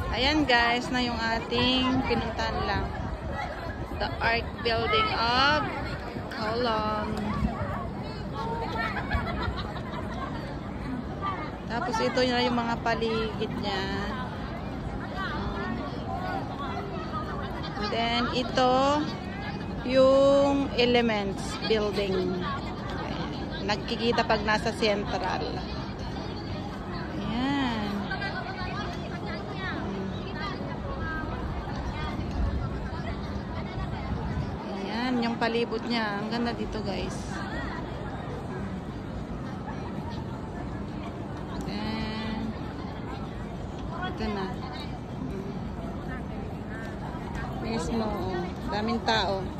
Ayan guys, na yung ating pinuntahan lang. The Arc Building of Colon. Tapos ito na yung mga paligid niya. And then ito yung Elements Building. Nagkikita pag nasa Central. Ayan. Ayan, yung palibot niya. Ang ganda dito guys. Ayan. Ito na. Mismo. Daming tao.